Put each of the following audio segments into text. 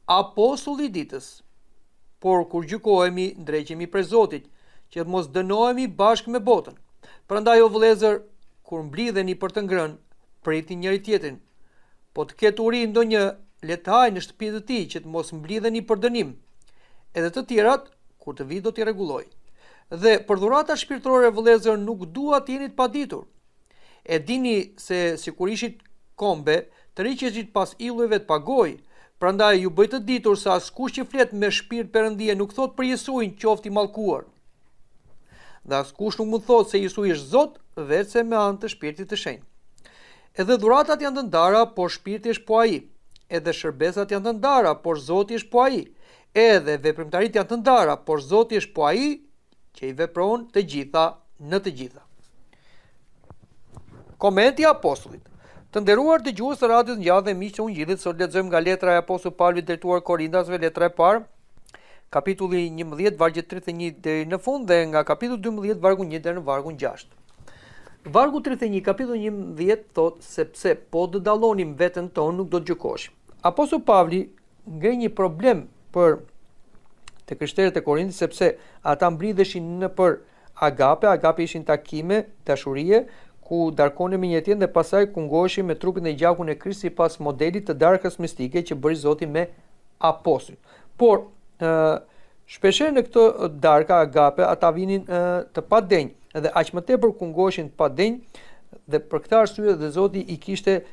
apostulli i ditës. Por kur gjykohemi, ndreqemi prej Zotit, që të mos dënohemi bashkë me botën. Prandaj o vëllezër, kur mblidheni për të ngrënë, pritni njëri tjetrin. Po të ketë uri ndonjë, le të hajë në shtëpinë e tij që të mos mblidheni për dënim. Edhe të tjerat, kur të vi do t'i rregulloj. Dhe për dhurata shpirtërore vëllezër nuk dua të jeni të paditur. E dini se sikur ishit kombe, të riqeshit pas illujve të pagoj. Prandaj ju bëj të ditur se askush që flet me shpirt perëndie nuk thot për Jesuin qoftë i mallkuar. Dhe askush nuk mund thot se Jesu është Zot vetëm me anë të Shpirtit të Shenjtë. Edhe dhuratat janë të ndara, por Shpirti është po ai. Edhe shërbesat janë të ndara, por Zoti është po ai. Edhe veprimtaritë janë të ndara, por Zoti është po ai që i vepron të gjitha në të gjitha. Komenti i apostullit. Të nderuar dëgjues të radios Ngjallë dhe miq të Ungjillit, sot lexojmë nga letra e apostullit Pavlit drejtuar Korintasve, letra e parë, kapitulli 11, vargu 31 deri në fund dhe nga kapitulli 12, vargu 1 deri në vargun 6. Vargu 31, kapitulli 11 thot, sepse po të dallonim veten tonë nuk do të gjykoheshim. Apostulli Pavli ngre një problem për të krishterët e Korintit, sepse ata mblidheshin në për agape ishin takime, dashurie, ku darkonin me një tjetrin dhe pastaj kungoheshin me trupin e gjakun e Krishtit pas modelit të darkës mistike që bëri Zoti me apostujt. Por shpeshherë në këtë darka agape ata vinin të padenj dhe aq më tepër kungoheshin të padenj dhe për këtë arsye dhe Zoti i kishte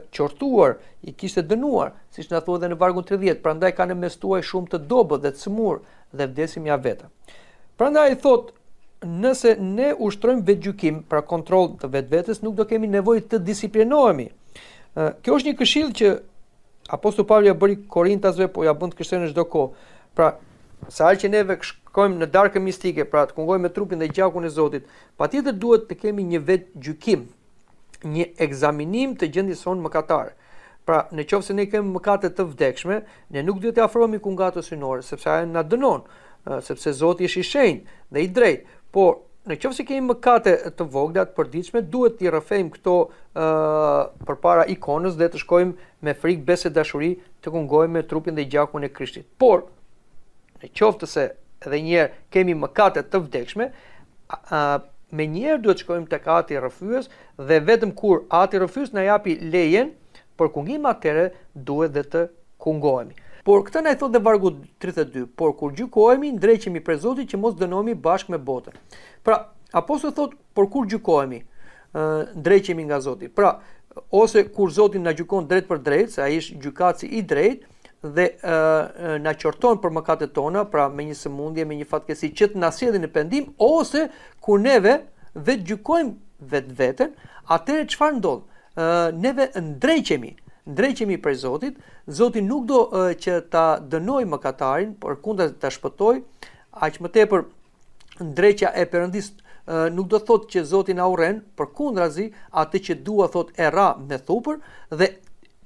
qortuar, i kishte dënuar, siç na thuhet edhe në vargun 30, prandaj kanë mes tuaj shumë të dobët dhe të smur dhe vdesim ja veta. Prandaj thot, nëse ne ushtrojmë vetgjykim, pra kontroll të vetvetes, nuk do kemi nevojë të disiplinohemi. Kjo është një këshill që apostulli Pavli ja bëri Korintasve, po ja bën të krishterë në çdo kohë. Pra, sa herë që neve shkojmë në darkën mistike, pra të kungojmë me trupin dhe gjakun e Zotit, patjetër duhet të kemi një vetgjykim, një ekzaminim të gjendjes sonë mëkatare. Pra, nëse ne kemi mëkate të vdekshme, ne nuk duhet të afrohemi kungatës synore, sepse ajo na dënon, sepse Zoti është i shenjtë dhe i drejtë. Por nëse kemi mëkate të vogla të përditshme, duhet t'i rrëfejmë këto përpara ikonës dhe të shkojmë me frikë, besë, dashuri të kungojmë me trupin dhe gjakun e Krishtit. Por nëse edhe një herë kemi mëkate të vdekshme, me njerë duhet shkojmë tek Ati rrëfyes dhe vetëm kur Ati rrëfyes na japi lejen për kungim, atëherë duhet dhe të kungohemi. Por këtë na i thot dhe vargu 32, por kur gjykohemi, ndreqemi prej Zotit që mos dënohemi bashkë me botën. Pra, apostulli thot, por kur gjykohemi, ndreqemi nga Zoti. Pra, ose kur Zoti na gjykon drejt për drejt, se ai është gjykatësi i drejtë dhe na qorton për mëkatet tona, pra me një sëmundje, me një fatkeqësi që të na sjellin në pendim, ose kur neve vetë gjykojmë vetveten, atëherë çfarë ndodh? Neve ndreqemi prej Zotit. Zoti nuk do që ta dënoj mëkatarin, por kundër ta shpëtoj. Aq më tepër ndreqja e Perëndis nuk do thotë që Zoti na urren, përkundrazi, atë që dua thot e ra me thupër dhe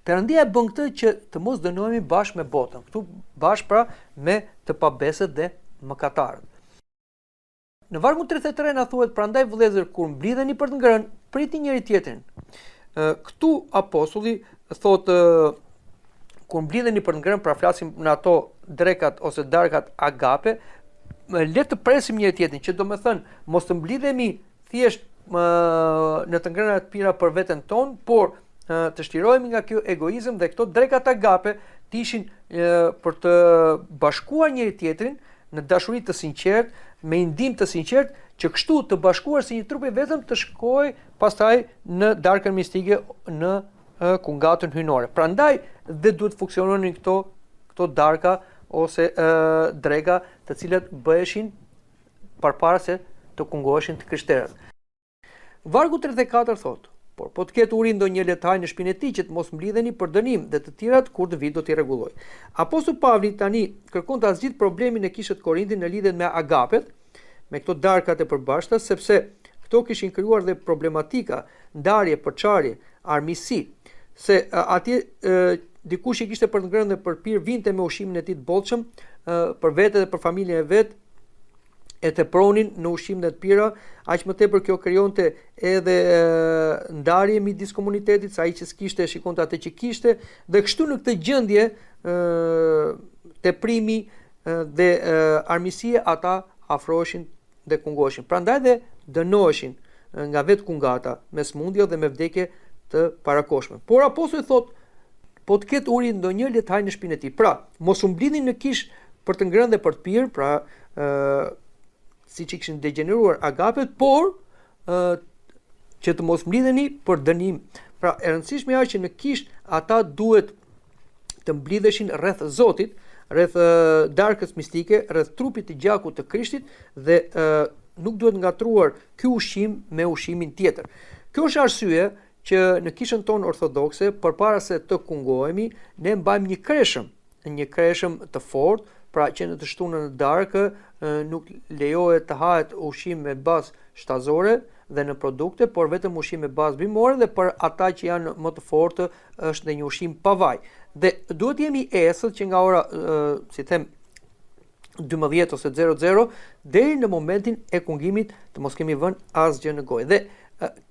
Perëndia e bën këtë që të mos dënohemi bashkë me botën. Këtu bashkë pra me të pabesët dhe mëkatarët. Në vargun 33 na thuhet, prandaj vëllezër, kur mblidheni për të ngrënë, pritni njëri tjetrin. Këtu apostulli thot kur mblidheni për të ngrënë, pra flasim në ato drekat ose darkat agape, le të presim njëri tjetrin, që do të thënë mos të mblidhemi thjesht në të ngrëna të pira për veten tonë, por të shtirohemi nga kjo egoizëm dhe këto drekat agape të ishin për të bashkuar njëri tjetrin në dashuri të sinqertë, me ndihmë të sinqertë, që kështu të bashkuar si një trup i vetëm të shkojë pastaj në darkën mistike, në kungatën hyjnore. Prandaj dhe duhet funksiononin këto darka ose drega, të cilat bëheshin përpara se të kungoheshin të krishterët. Vargu 34 thotë, por po të ketë uri ndonjë letaj në shpinën e tij që të mos mblidheni për dënim dhe të tjerat kur të vijë do t'i rregulloj. Apostulli Pavli tani kërkon ta zgjidh problemin e kishit të Korintit në lidhje me agapet, me këto darkat e përbashkëta, sepse këto kishin krijuar dhe problematika, ndarje, përçarje, armiqësi, se atje dikush i kishte për të ngrënë dhe për pir vinte me ushqimin e tij të bollshëm për vete dhe për familjen e vet, e të pronin në ushqim dhe të pira, aq më tepër kjo krijonte edhe ndarje midis komunitetit, sa ai që s'kishte shikonte atë që kishte, dhe kështu në këtë gjendje teprimi dhe armiqësia, ata afroheshin dhe kungoheshin. Prandaj dhe dënoheshin nga vetë kungata me smundje dhe me vdekje të parakoshme. Por apostulli thot, po të ketë uri ndonjë, le të hajë në shtëpinë e tij. Pra, mos u mblidhin në kish për të ngrënë dhe për të pirë, pra siç i kishin degeneruar agapet, por që të mos mblidheni për dënim. Pra, e rëndësishme është që në kish ata duhet të mblidheshin rreth Zotit, rreth darkës mistike, rreth trupit të gjakut të Krishtit dhe nuk duhet ngatruar ky ushqim me ushqimin tjetër. Kjo është arsye që në kishën tonë ortodokse, përpara se të kungohemi, ne mbajmë një kreshëm të fortë, pra që në të shtunën në darkë nuk lejohet të hahet ushqim me bazë shtazore dhe në produkte, por vetëm ushqim me bazë bimore, dhe për ata që janë më të fortë është dhe një ushqim pa vaj. Dhe duhet jemi esët që nga ora, si them, 12 ose 00 deri në momentin e kungimit të mos kemi vënë asgjë në gojë. Dhe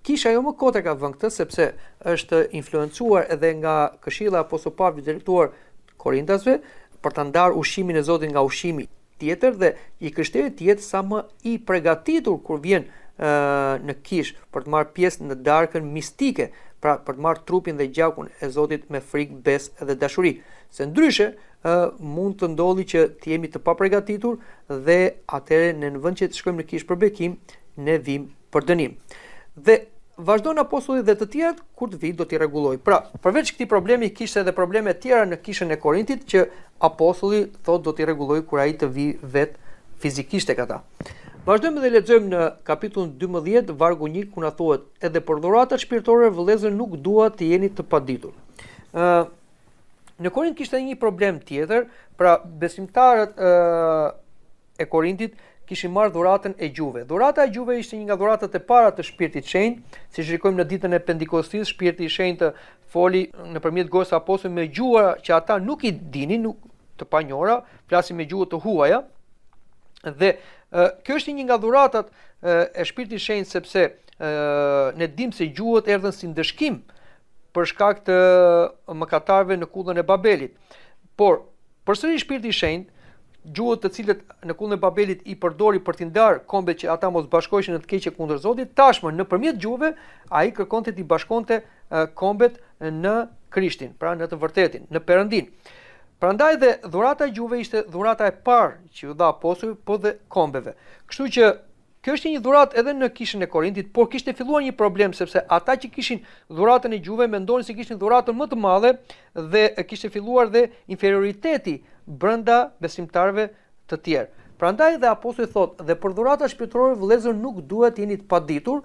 kisha jo më kote ka vënë këtë, sepse është influencuar edhe nga këshilla e apostullit Pavlit drejtuar Korintasve për ta ndarë ushqimin e Zotit nga ushqimi tjetër, dhe i krishterët të jetë sa më i përgatitur kur vjen në kish për të marrë pjesë në darkën mistike, pra për të marrë trupin dhe gjakun e Zotit me frikë, besë dhe dashuri. Se ndryshe mund të ndodhi që të jemi të papërgatitur dhe atëherë në vend që të shkojmë në kish për bekim, ne vim për dënim. Dhe vazhdon apostulli dhe të tjerët kur të vijë do t'i rregulloj. Pra, përveç këtij problemi kishte edhe probleme tjera në kishën e Korintit që apostulli thotë do t'i rregulloj kur ai të vijë vet fizikisht tek ata. Vazhdojmë dhe lexojmë në kapitullin 12 vargu 1 ku na thuhet: edhe për dhuratat shpirtërore vëllezër nuk dua të jeni të paditur. Në Korint kishte një problem tjetër, pra besimtarët e Korintit kishin marrë dhuratën e gjuhëve. Dhurata e gjuhëve ishte një nga dhuratat e para të Shpirtit Shenjtë, siç shikojmë në ditën e Pentikostit, Shpirti i Shenjtë foli nëpërmjet gojës së apostujve me gjuha që ata nuk i dinin, nuk të panjohura, flasin me gjuhë të huaja. Dhe kjo është një nga dhuratat e Shpirtit Shenjtë, sepse ne dimë se gjuhët erdhën si ndëshkim për shkak të mëkatarëve në kullën e Babelit. Por përsëri Shpirti i Shenjtë, gjuhët të cilët në kullën e Babelit i përdori për t'i ndarë kombet që ata mos bashkoheshin në të keqe kundër Zotit, tashmë nëpërmjet gjuhëve ai kërkonte t'i bashkonte kombet në Krishtin, pra në të vërtetin, në Perëndin. Prandaj dhe dhurata e gjuhëve ishte dhurata e parë që u dha apostujve, po dhe kombeve. Kështu që kjo është një dhuratë edhe në kishën e Korintit, por kishte filluar një problem, sepse ata që kishin dhuratën e gjuhëve mendonin se kishin dhuratën më të madhe dhe kishte filluar dhe inferioriteti brenda besimtarëve të tjerë. Prandaj dhe apostulli thotë, dhe për dhuratat shpirtërore vëllezër nuk duhet jeni të paditur,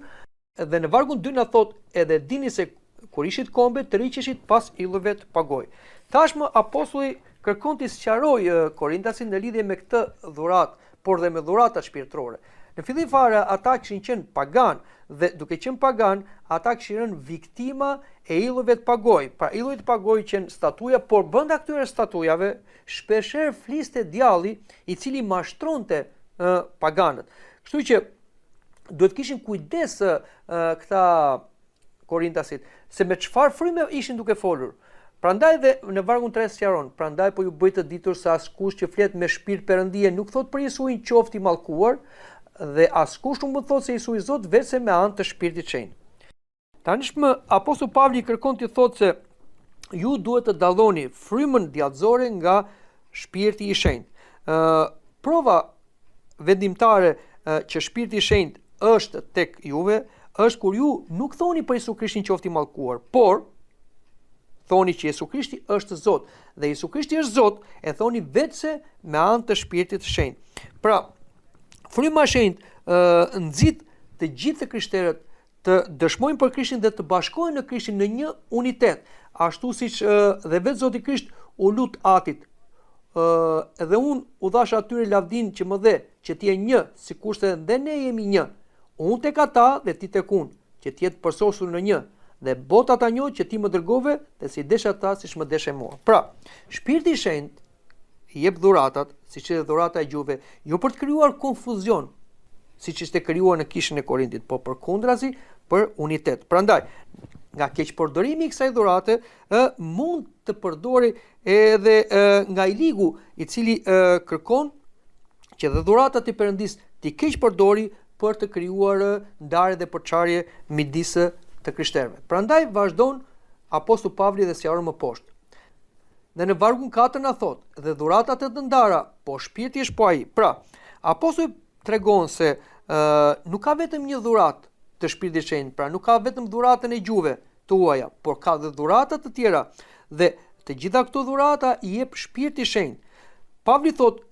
dhe në vargun 2 na thotë, edhe dini se kur ishit kombe të riqeshit pas illëve të pagoj. Tashmë apostulli kërkon të sqarojë Korintasin në lidhje me këtë dhuratë, por dhe me dhuratat shpirtërore. Në fillim fare ata kishin qenë pagan, dhe duke qenë pagan, ata kishin rënë viktima e illëve të pagoj. Pra illëve të pagoj qenë statuja, por brenda këtyre statujave shpeshherë fliste djalli i cili mashtronte paganët. Kështu që duhet kishin kujdes këta Korintasit se me çfarë fryme ishin duke folur. Prandaj dhe në vargun 3 sqaron, prandaj po ju bëj të ditur se askush që flet me shpirt perëndie nuk thot për Jesuin qoftë i mallkuar, dhe askush nuk mund të thotë se Jesu i Zot vetëm me anë të Shpirtit të Shenjtë. Tashmë apostulli Pavli kërkon të thotë se ju duhet të dalloni frymën djallëzore nga Shpirti i Shenjtë. Prova vendimtare që Shpirti i Shenjtë është tek juve është kur ju nuk thoni për Jesu Krishtin qoftë i mallkuar, por thoni që Jesu Krishti është Zot, dhe Jesu Krishti është Zot e thoni vetëm me anë të Shpirtit të Shenjtë. Pra, fryma e Shenjtë nxit të gjithë krishterët të dëshmojnë për Krishtin dhe të bashkohen në Krishtin në një unitet, ashtu siç dhe vetë Zoti Krisht u lut Atit. Edhe unë u dhash atyre lavdin që më dhe, që ti je një, sikurse dhe ne jemi një. Unë tek ata dhe ti tek unë, që ti jetë përsosur në një. Dhe bota ta njohë që ti më dërgove dhe si desh ata siç më deshe mua. Pra, Shpirti i Shenjtë i jep dhuratat, siç është dhurata e gjuhëve, jo për të krijuar konfuzion, siç ishte krijuar në kishën e Korintit, por përkundrazi për unitet. Prandaj, nga keqpërdorimi i kësaj dhurate mund të përdori edhe nga i ligu, i cili kërkon që dhe dhuratat e Perëndis t'i keqpërdori për të krijuar ndarje dhe përçarje midis të krishterëve. Prandaj vazhdon Apostulli Pavli dhe sqaron më poshtë. Dhe në vargun 4 na thot, dhe dhuratat e të ndara, po shpirti është po ai. Pra, apostulli tregon se nuk ka vetëm një dhuratë të Shpirtit të Shenjtë, pra nuk ka vetëm dhuratën e gjuhëve të huaja, por ka dhe dhurata të tjera. Dhe të gjitha këto dhurata i jep Shpirti i Shenjtë. Pavli thot,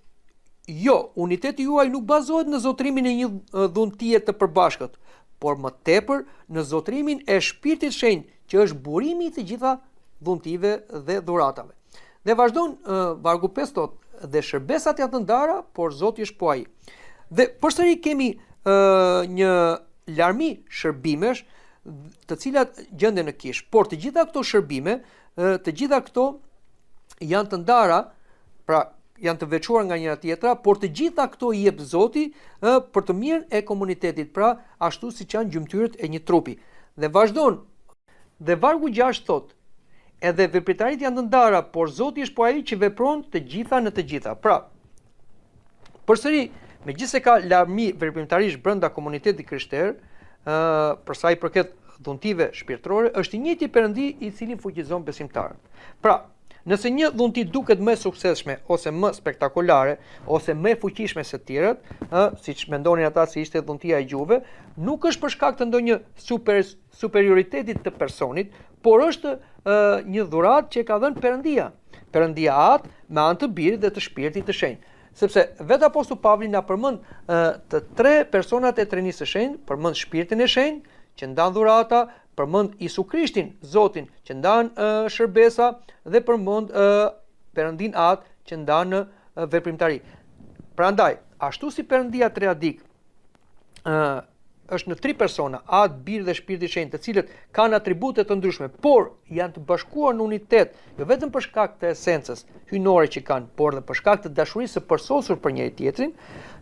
jo, uniteti juaj nuk bazohet në zotrimin e një dhuntie të përbashkët, por më tepër në zotrimin e Shpirtit të Shenjtë, që është burimi i të gjitha dhuntive dhe dhuratave. Dhe vazhdon vargu 5 thot, dhe shërbesat janë të ndara, por Zoti është po ai. Dhe përsëri kemi një larmi shërbimesh, të cilat gjenden në kish, por të gjitha këto shërbime, të gjitha këto janë të ndara, pra janë të veçuar nga njëra tjetra, por të gjitha këto i jep Zoti për të mirën e komunitetit, pra ashtu siç janë gjymtyrët e një trupi. Dhe vazhdon. Dhe vargu 6 thot, edhe veprimtarit janë të ndara, por Zoti është po ai që vepron të gjitha në të gjitha. Pra, përsëri, megjithëse ka larmi veprimtarisht brenda komunitetit krishterë, për sa i përket dhuntive shpirtërore, është i njëjti Perëndi i cili fuqizon besimtarët. Pra, nëse një dhunti duket më e suksesshme ose më spektakolare ose më e fuqishme se të tjerat, siç mendonin ata se ishte dhuntia e gjuhëve, nuk është për shkak të ndonjë superioriteti të personit, por është një dhuratë që ka dhënë Perëndia. Perëndia atë me anë të Birit dhe të Shpirtit të Shenjtë. Sepse vetë apostulli Pavli na përmend të tre personat e Trinisë së Shenjtë, përmend Shpirtin e Shenjtë që ndan dhurata, përmend Isu Krishtin, Zotin, që ndan shërbesa dhe përmend Perëndin atë që ndan veprimtari. Prandaj, ashtu si Perëndia triadik është në tri persona, Atë, Biri dhe Shpirti i Shenjtë, të cilët kanë atribute të ndryshme, por janë të bashkuar në unitet, jo vetëm për shkak të esencës hyjnore që kanë, por dhe për shkak të dashurisë së përsosur për njëri tjetrin,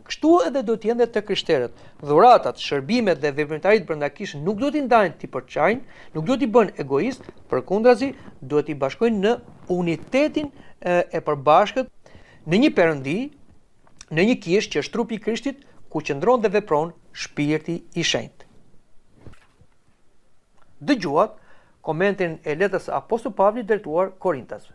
kështu edhe do të jenë të krishterët. Dhuratat, shërbimet dhe veprimtaritë brenda kishës nuk do t'i ndajnë, t'i përçajnë, nuk do t'i bënë egoist, përkundrazi, duhet t'i bashkojnë në unitetin e përbashkët në një Perëndi, në një kishë që është trupi i Krishtit, ku qëndron dhe vepron Shpirti i Shenjtë. Dëgjuat komentin e letrës së apostullit Pavlit drejtuar Korintasve.